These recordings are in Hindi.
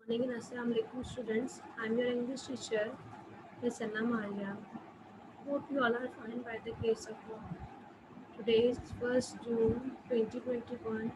Morning and Assalamu alaikum students. I'm your English teacher, Ms. Anna Maria. Hope you all are fine by the grace of God. Today is 1st June 2021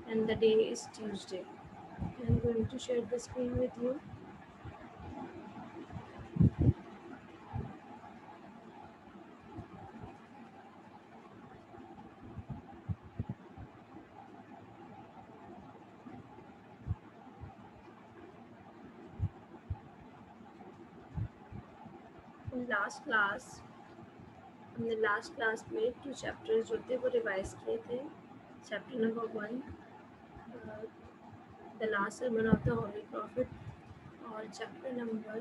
and the day is Tuesday. I'm going to share the screen with you. In last class, हमने लास्ट क्लास में 2 चैप्टर्स जो थे वो रिवाइज किए थे. Chapter number 1 the last sermon of the holy prophet और चैप्टर नंबर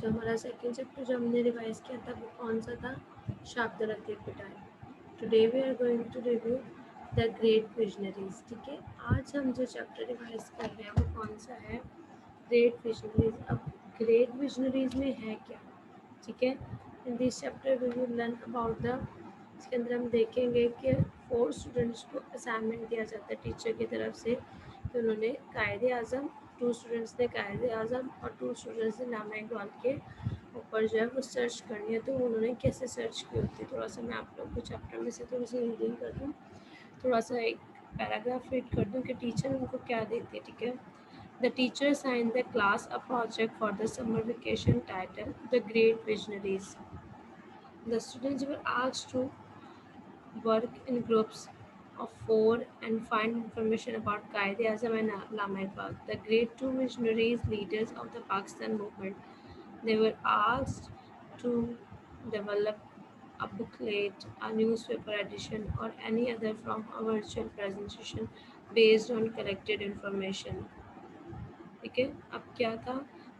जो हमारा सेकेंड चैप्टर जो हमने रिवाइज किया था वो कौन सा था? शाब्द रत्ते पिटाई. Today we are going to review the great visionaries. ठीक है, आज हम जो चैप्टर रिवाइज कर रहे हैं वो कौन सा है? Great visionaries. अब ग्रेट विजनरीज में है क्या? ठीक है, in this chapter we will learn about the. इसके अंदर हम देखेंगे कि 4 स्टूडेंट्स को असाइनमेंट दिया जाता है टीचर की तरफ से कि उन्होंने कायदे आज़म, 2 स्टूडेंट्स ने कायदे आज़म और 2 स्टूडेंट्स ने नामा इकबाल के ऊपर जो है वो सर्च करनी है. तो उन्होंने कैसे सर्च की होती है, थोड़ा सा मैं आप लोग को चैप्टर में से थोड़ी सी रीडिंग कर दूँ, थोड़ा सा एक पैराग्राफ रीड कर दूँ कि टीचर उनको क्या देती है. ठीक है, the teacher assigned the class a project for the summer vacation titled The Great Visionaries. The students were asked to work in groups of 4 and find information about Quaid-e-Azam and Allama Iqbal, the great two visionaries leaders of the Pakistan movement. They were asked to develop a booklet, a newspaper edition, or any other from a virtual presentation based on collected information. ठीक है, अब क्या था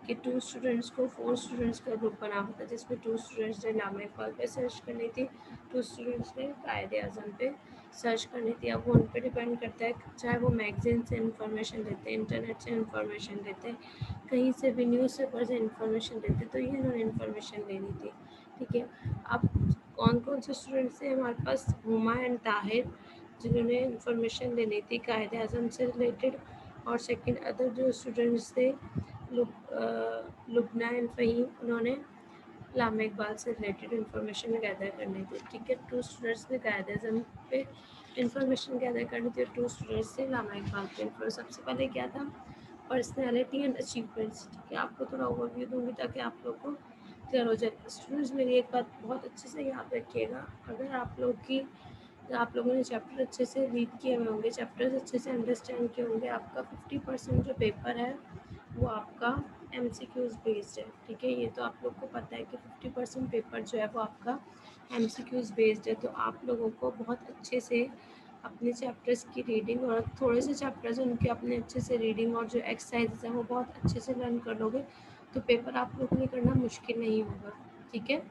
कि 2 स्टूडेंट्स को 4 स्टूडेंट्स का ग्रुप बना हुआ था जिसमें 2 स्टूडेंट्स ने लामा इकबाल पे सर्च करनी थी, 2 स्टूडेंट्स ने कायदे आज़म पे सर्च करनी थी. अब वो उन पर डिपेंड करता है, चाहे वो मैगजीन से इंफॉर्मेशन लेते हैं, इंटरनेट से इंफॉर्मेशन लेते हैं, कहीं से भी न्यूज़पेपर से इंफॉर्मेशन लेते, तो ये इन्होंने इंफॉर्मेशन लेनी थी. ठीक है, अब कौन कौन से स्टूडेंट्स थे हमारे पास? हुमा एंड ताहिर, जिन्होंने इंफॉर्मेशन लेनी थी कायदे आज़म से रिलेटेड, और सेकंड अदर जो स्टूडेंट्स थे लुबना एंड फ़हीम, उन्होंने लामा इकबाल से रिलेटेड इंफॉर्मेशन गैदर करनी थी. ठीक है, 2 स्टूडेंट्स ने कायद अज़म पे इंफॉर्मेशन गैदर करनी थी और 2 स्टूडेंट्स ने लामा इकबाल पे. सबसे पहले क्या था? Personality and achievements. ठीक है, आपको थोड़ा ओवरव्यू दूँगी ताकि आप लोग को क्लियर हो जाए. स्टूडेंट्स, मेरी एक बात बहुत अच्छे से याद रखिएगा, अगर आप लोगों ने चैप्टर अच्छे से रीड किए हुए होंगे, चैप्टर्स अच्छे से अंडरस्टैंड किए होंगे, आपका 50% जो पेपर है वो आपका MCQs बेस्ड है. ठीक है, ये तो आप लोग को पता है कि 50% पेपर जो है वो आपका MCQs बेस्ड है. तो आप लोगों को बहुत अच्छे से अपने चैप्टर्स की रीडिंग और थोड़े से चैप्टर्स उनके अपने अच्छे से रीडिंग और जो एक्सरसाइजेस हैं वो बहुत अच्छे से लर्न कर लोगे तो पेपर आप लोगों ने करना मुश्किल नहीं होगा. ठीक है,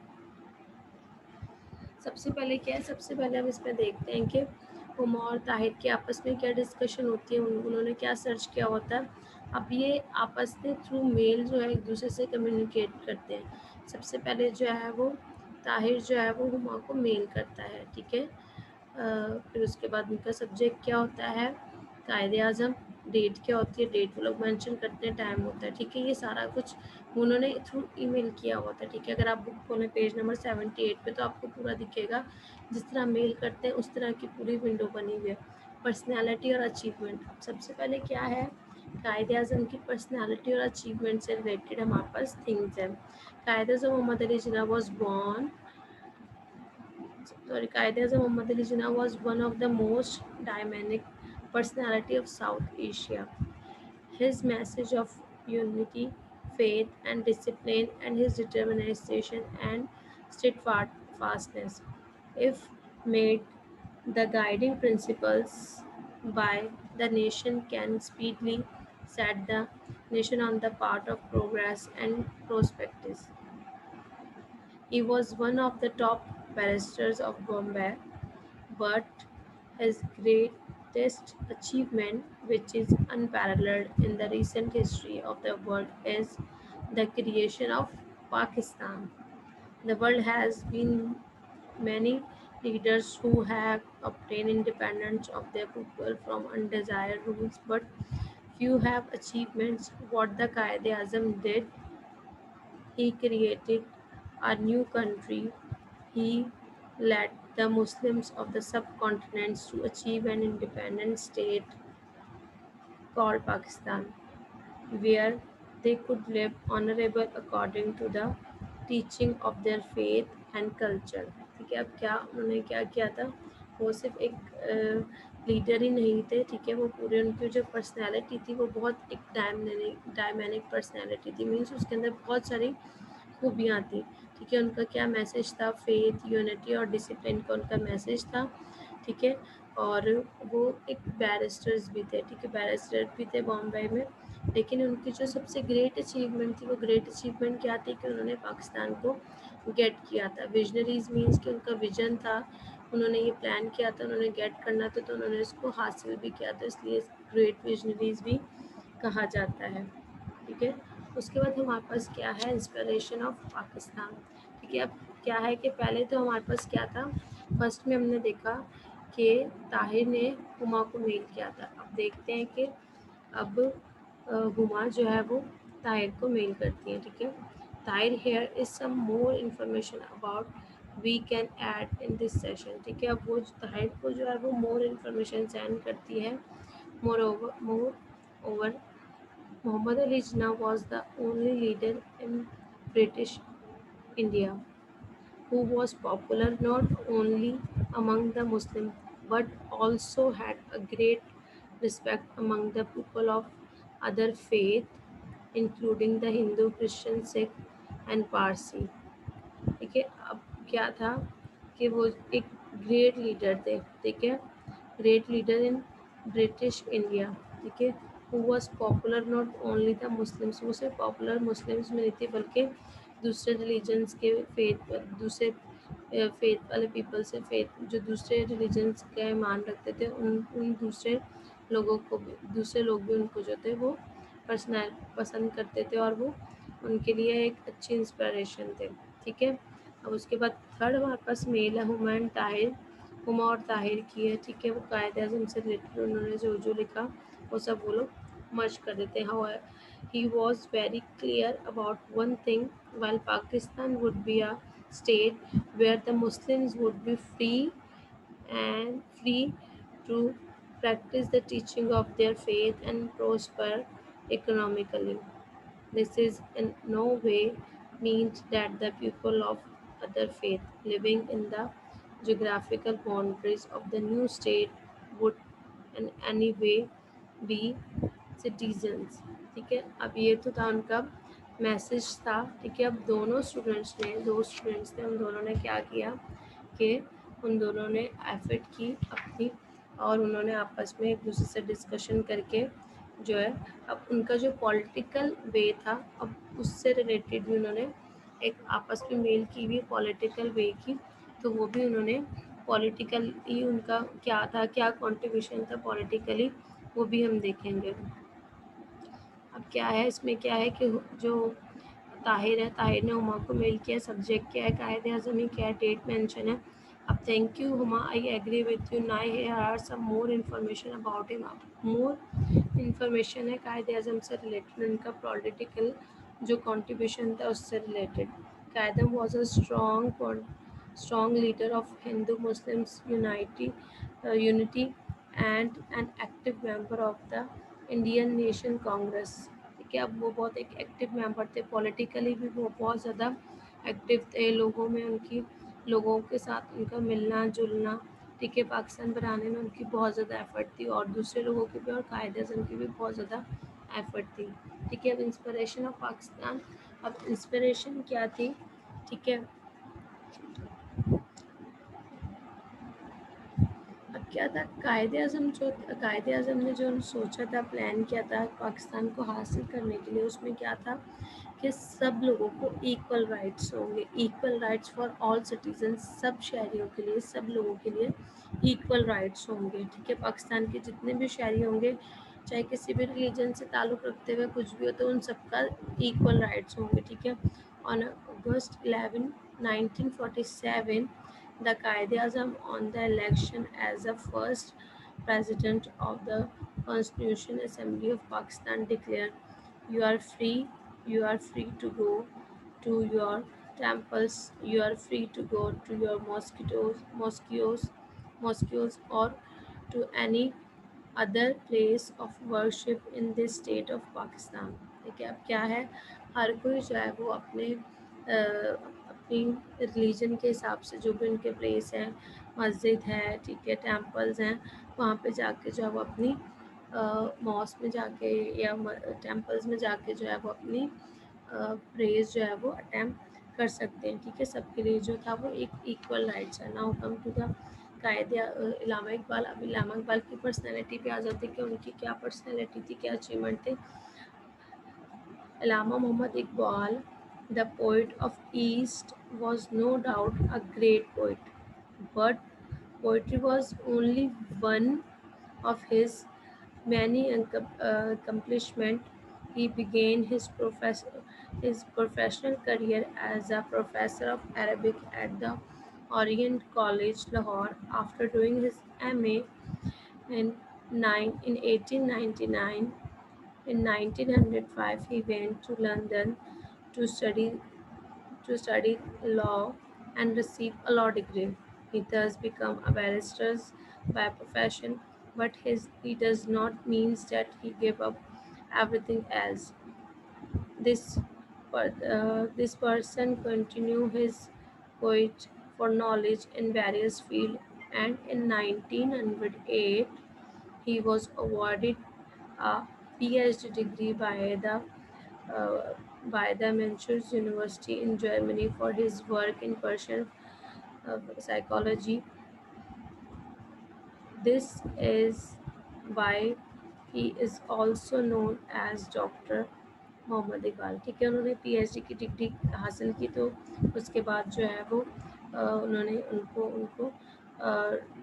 सबसे पहले क्या है? सबसे पहले हम इसमें देखते हैं कि हुमा और ताहिर की आपस में क्या डिस्कशन होती है, उन्होंने क्या सर्च किया होता है. अब ये आपस में थ्रू मेल जो है एक दूसरे से कम्युनिकेट करते हैं. सबसे पहले जो है वो ताहिर जो है वो हुमा को मेल करता है. ठीक है, फिर उसके बाद उनका सब्जेक्ट क्या होता है? कायदे आज़म. डेट क्या होती है? डेट वो लोग मेंशन करते हैं, टाइम होता है. ठीक है, ये सारा कुछ उन्होंने थ्रू ईमेल किया हुआ था. ठीक है, अगर आप बुक खोलें पेज नंबर 78 पे तो आपको पूरा दिखेगा. जिस तरह मेल करते हैं उस तरह की पूरी विंडो बनी हुई है. पर्सनैलिटी और अचीवमेंट. सबसे पहले क्या है? कायदे आज़म की पर्सनैलिटी और अचीवमेंट से रिलेटेड हमारे पास थिंग्स हैं. Quaid e Azam Mohammad Ali Jinnah was born Qaeda Muhammad Ali Jinnah was one of the most dynamic personality of South Asia. His message of unity, faith, and discipline, and his determination and steadfastness, if made the guiding principles by the nation, can speedily set the nation on the path of progress and prosperity. He was one of the top barristers of Bombay, but his greatest achievement, which is unparalleled in the recent history of the world, is the creation of Pakistan. The world has been many leaders who have obtained independence of their people from undesired rules, but Few have achievements. What the Qaeda-e-Azam did, he created a new country. He led the Muslims of the subcontinents to achieve an independent state called Pakistan, where they could live honorable according to the teaching of their faith and culture. ठीक है, अब क्या उन्होंने क्या किया था, वो सिर्फ एक लीडर ही नहीं थे, ठीक है, वो पूरे उनकी जो पर्सनैलिटी थी वो बहुत एक डायमेनिक पर्सनैलिटी थी, मीन्स उसके अंदर बहुत सारी खूबियाँ थी, ठीक है। उनका क्या मैसेज था, फेथ, यूनिटी और डिसिप्लिन का उनका मैसेज था, ठीक है। और वो एक बैरिस्टर्स भी थे, ठीक है, बैरिस्टर भी थे बॉम्बे में। लेकिन उनकी जो सबसे ग्रेट अचीवमेंट थी, वो ग्रेट अचीवमेंट क्या थी कि उन्होंने पाकिस्तान को गेट किया था। विजनरीज मीन्स कि उनका विजन था, उन्होंने ये प्लान किया था, उन्होंने गेट करना था, तो उन्होंने इसको हासिल भी किया था, इसलिए ग्रेट विजनरीज भी कहा जाता है, ठीक है। उसके बाद हमारे पास क्या है, इंस्पिरेशन ऑफ पाकिस्तान, ठीक है। अब क्या है कि पहले तो हमारे पास क्या था, फर्स्ट में हमने देखा कि ताहिर ने हुमा को मेल किया था। अब देखते हैं कि अब हुमा जो है वो ताहिर को मेल करती है, ठीक है। Tahir, here is some more information about we can add in this session, ठीक है। अब वो ताहिर को जो है वो मोर इन्फॉर्मेशन सेंड करती है। More over Muhammad Ali Jinnah was the only leader in British India who was popular not only among the Muslims but also had a great respect among the people of other faith, including the Hindu, Christian, Sikh and Parsi, ठीक है। अब क्या था कि वो एक ग्रेट लीडर थे, ठीक है, great leader in British India, ठीक है। Who was popular not only the Muslims, वो सिर्फ पॉपुलर मुस्लिम्स में नहीं थे बल्कि दूसरे रिलीजन्स के फेथ, दूसरे फेथ वाले पीपल से, फेथ जो दूसरे रिलीजन्स का मान रखते थे, उन उन दूसरे लोगों को भी, दूसरे लोग भी उनको जो थे वो पर्सनल पसंद करते थे और वो उनके लिए एक अच्छी इंस्पिरेशन थे, ठीक है। अब उसके बाद थर्ड हमारे पास मेल है हुमा एंड ताहिर, हुमा और ताहिर की है, ठीक है। वो कायदे आज़म से रिलेटेड उन्होंने जो जो लिखा वो सब वो लोग मर्ज कर देते हैं। How he was very clear about one thing, while Pakistan would be a state where the Muslims would be free to practice the teaching of their faith and prosper economically. This is in no way means that the people of other faith living in the geographical boundaries of the new state would in any way be citizens, ठीक है। अब ये तो था उनका मैसेज था, ठीक है। अब दोनों स्टूडेंट्स ने, दो स्टूडेंट्स थे, उन दोनों ने क्या किया कि उन दोनों ने एफर्ट की अपनी, और उन्होंने आपस में एक दूसरे से डिस्कशन करके जो है, अब उनका जो पॉलिटिकल वे था, अब उससे रिलेटेड भी उन्होंने एक आपस में मेल की हुई पॉलिटिकल वे की, तो वो भी उन्होंने पॉलिटिकली उनका क्या था, क्या कंट्रीब्यूशन था पॉलिटिकली, वो भी हम देखेंगे। अब क्या है इसमें, क्या है कि जो ताहिर है, ताहिर ने हुमा को मेल किया, सब्जेक्ट क्या है, कायदे आज़म ही क्या है, डेट मेंशन है। अब thank you Huma, I agree with you, now here are some more information about him. More information है कायदे आज़म से रिलेटेड, उनका पॉलिटिकल जो कंट्रीब्यूशन था उससे related. Quaid e Azam was a strong leader of Hindu Muslims unity and an active member of the Indian Nation Congress, ठीक है। अब वो बहुत एक एक्टिव मेंबर थे, पॉलिटिकली भी वो बहुत ज़्यादा एक्टिव थे, लोगों में उनकी, लोगों के साथ उनका मिलना जुलना, ठीक है, पाकिस्तान बनाने में उनकी बहुत ज़्यादा एफर्ट थी, और दूसरे लोगों की भी और कायदे आज़म की भी बहुत ज़्यादा एफर्ट थी, ठीक है। अब इंस्पिरेशन ऑफ पाकिस्तान, अब इंस्पिरेशन क्या थी, ठीक है। अब क्या था, कायदे आज़म ने जो सोचा था, प्लान किया था पाकिस्तान को हासिल करने के लिए, उसमें क्या था कि सब लोगों को इक्वल राइट्स होंगे, equal rights for all citizen, सब शहरियों के लिए, सब लोगों के लिए इक्वल राइट्स होंगे, ठीक है। पाकिस्तान के जितने भी शहरी होंगे, चाहे किसी भी रिलीजन से ताल्लुक़ रखते हुए कुछ भी हो, तो उन सबका इक्वल राइट्स होंगे, ठीक है। On August 11, 1947, the Qaeda-Azam on the election as the first president of the Constitution Assembly of Pakistan declared, you are free to go to your temples, you are free to go to your mosques, or to any other place of worship in this state of Pakistan. ठीक है, अब क्या है, हर कोई जो है वो अपनी रिलीजन के हिसाब से जो भी उनके प्लेस है, मस्जिद है, ठीक है, टेम्पल्स हैं, वहाँ पे जाके जो है वो अपनी मॉस्क में जाके या टेम्पल्स में जाके जो है वो अपनी प्रेज जो है वो अटैम्प्ट कर सकते हैं। ठीक है, सबके लिए जो था वो एक इक्वल राइट्स है। नाउ कम टू द कायदे इलामा इकबाल। अब इलामा इकबाल की पर्सनैलिटी पे आ जाते कि उनकी क्या पर्सनैलिटी थी, क्या अचीवमेंट थे। Allama Muhammad Iqbal, the poet of East, was no doubt a great poet, but poetry was only one of his many accomplishments. He began his professional career as a professor of Arabic at the Orient College, Lahore. After doing his MA in 1899, in 1905, he went to London to study law and receive a law degree. He thus became a barrister by profession, but he does not mean that he gave up everything else. This person continued his quest for knowledge in various fields, and in 1908 he was awarded a PhD degree uh, by the Manchurian University in Germany for his work in Persian psychology. This is why he is also known as Dr. Mohammad Iqbal. ठीक है, उन्होंने पीएचडी की डिग्री हासिल की, तो उसके बाद जो है वो उन्होंने उनको उनको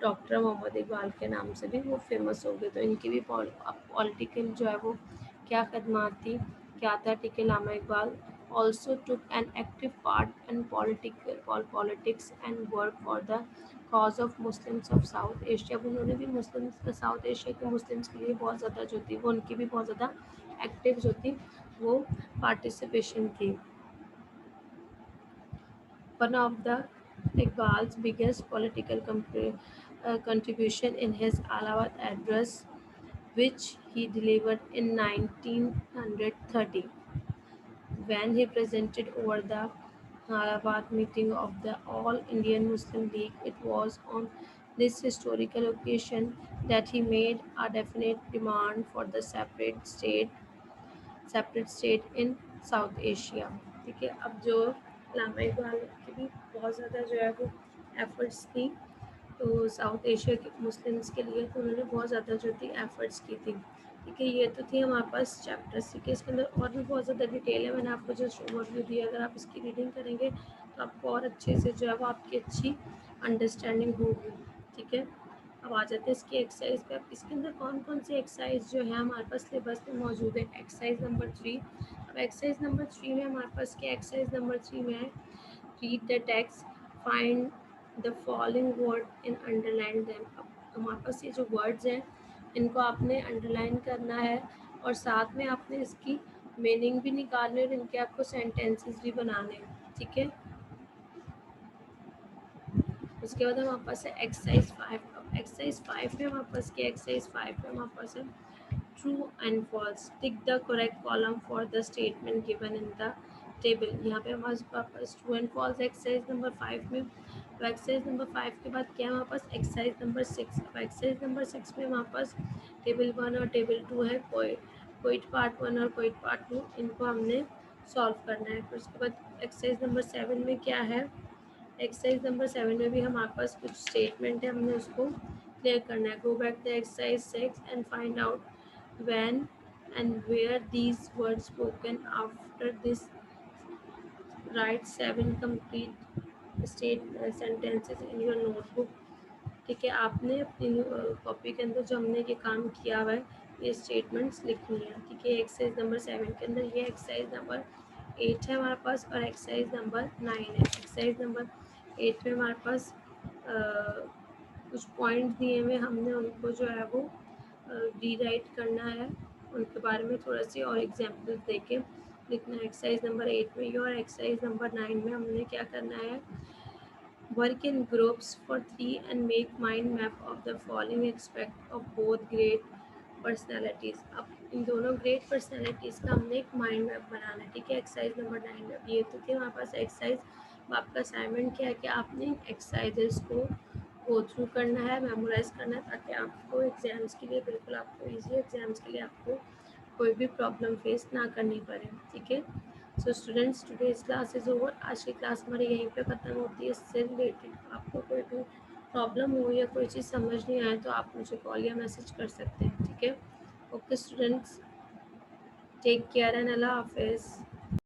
डॉक्टर मोहम्मद इकबाल के नाम से भी वो फेमस हो गए। तो इनकी भी पॉलिटिकल जो है वो क्या खदमात थी, क्या था। ठीक है, Lama Iqbal also took an active part in politics and work for the cause of Muslims of South Asia। अब उन्होंने भी साउथ एशिया के मुस्लिम्स के लिए बहुत ज़्यादा जो थी वो उनकी भी बहुत ज़्यादा एक्टिव जो थी वो पार्टिसिपेशन थी। One of the Iqbal's biggest political contribution in his Allahabad address, which he delivered in 1930, when he presented over the Allahabad meeting of the All Indian Muslim League. It was on this historical occasion that he made a definite demand for the separate state in south Asia. ठीक है, अब जो लामा इकबाल की भी बहुत ज़्यादा जो है वो एफर्ट्स थी तो साउथ एशिया के मुस्लिम्स के लिए, तो उन्होंने बहुत ज़्यादा जो थी एफर्ट्स की थी। ठीक है, ये तो थी हमारे पास चैप्टर्स। ठीक है, इसके अंदर और भी बहुत ज़्यादा डिटेल है, मैंने आपको जस्ट ओवरव्यू दिया। अगर आप इसकी रीडिंग करेंगे तो आपको और अच्छे से जो है वो आपकी अच्छी अंडरस्टैंडिंग होगी। ठीक है, अब आ जाते हैं इसकी एक्सरसाइज पे। अब इसके अंदर कौन कौन सी एक्सरसाइज जो है हमारे पास सिलेबस में मौजूद है। Exercise number 3। अब एक्सरसाइज नंबर 3 में हमारे पास क्या, एक्सरसाइज नंबर 3 में है read the text, find the following word in underline them. अब हमारे पास ये जो वर्ड्स हैं इनको आपने अंडरलाइन करना है और साथ में आपने इसकी मीनिंग भी निकालनी है और इनके आपको सेंटेंसेस भी बनाने हैं। ठीक है, उसके बाद हमारे पास है एक्सरसाइज 5। अब एक्सरसाइज 5 में हमारे पास क्या, एक्सरसाइज 5 में हमारे पास है true and false, tick the correct column for the statement given in the table. यहाँ पे हमारे पास true and false exercise number 5 में। तो एक्सरसाइज नंबर 5 के बाद क्या है हमारे पास, एक्सरसाइज नंबर 6। अब एक्सरसाइज नंबर 6 में हमारे पास टेबल 1 और टेबल 2 है, कोइट पार्ट 1 और कोइट पार्ट 2, इनको हमने सॉल्व करना है। फिर उसके बाद एक्सरसाइज नंबर 7 में क्या है, एक्सरसाइज नंबर 7 में भी हमारे पास कुछ स्टेटमेंट है, हमने उसको क्लियर करना है। Go back the exercise 6 and find out when and where these words spoken. After this, write 7 complete sentences in your notebook। ठीक है, आपने अपनी कॉपी के अंदर जो हमने ये काम किया हुआ है ये स्टेटमेंट्स लिखनी है। ठीक है, एक्सरसाइज नंबर 7 के अंदर ये एक्सरसाइज नंबर 8 है हमारे पास और एक्सरसाइज नंबर 9 है। एक्सरसाइज नंबर 8 में हमारे पास कुछ पॉइंट दिए हुए, हमने उनको जो है वो रीराइट करना है, उनके बारे में थोड़ा सी और एग्जाम्पल देके लिखना है। एक्सरसाइज नंबर 8 में और एक्सरसाइज नंबर 9 में हमने क्या करना है, work in groups for 3 and make mind map of the following aspect of both great personalities. अब इन दोनों ग्रेट पर्सनैलिटीज़ का हमने एक माइंड मैप बनाना है, ठीक है। एक्सरसाइज नंबर 9 में ये तो थी हमारे पास एक्सरसाइज। आपका असाइनमेंट क्या है कि आपने एक्सरसाइजेस को गो थ्रू करना है, मेमोराइज करना है, ताकि आपको एग्ज़ाम्स के लिए बिल्कुल आपको ईजी एग्ज़ाम्स के लिए आपको कोई भी प्रॉब्लम फेस ना करनी पड़े, ठीक है। So students, today's class is over. आज की क्लास हमारी यहीं पे ख़त्म होती है। इससे रिलेटेड आपको कोई भी प्रॉब्लम हो या कोई चीज़ समझ नहीं आए तो आप मुझे कॉल या मैसेज कर सकते हैं, ठीक है। Okay students, take care and अल्लाह हाफिज़।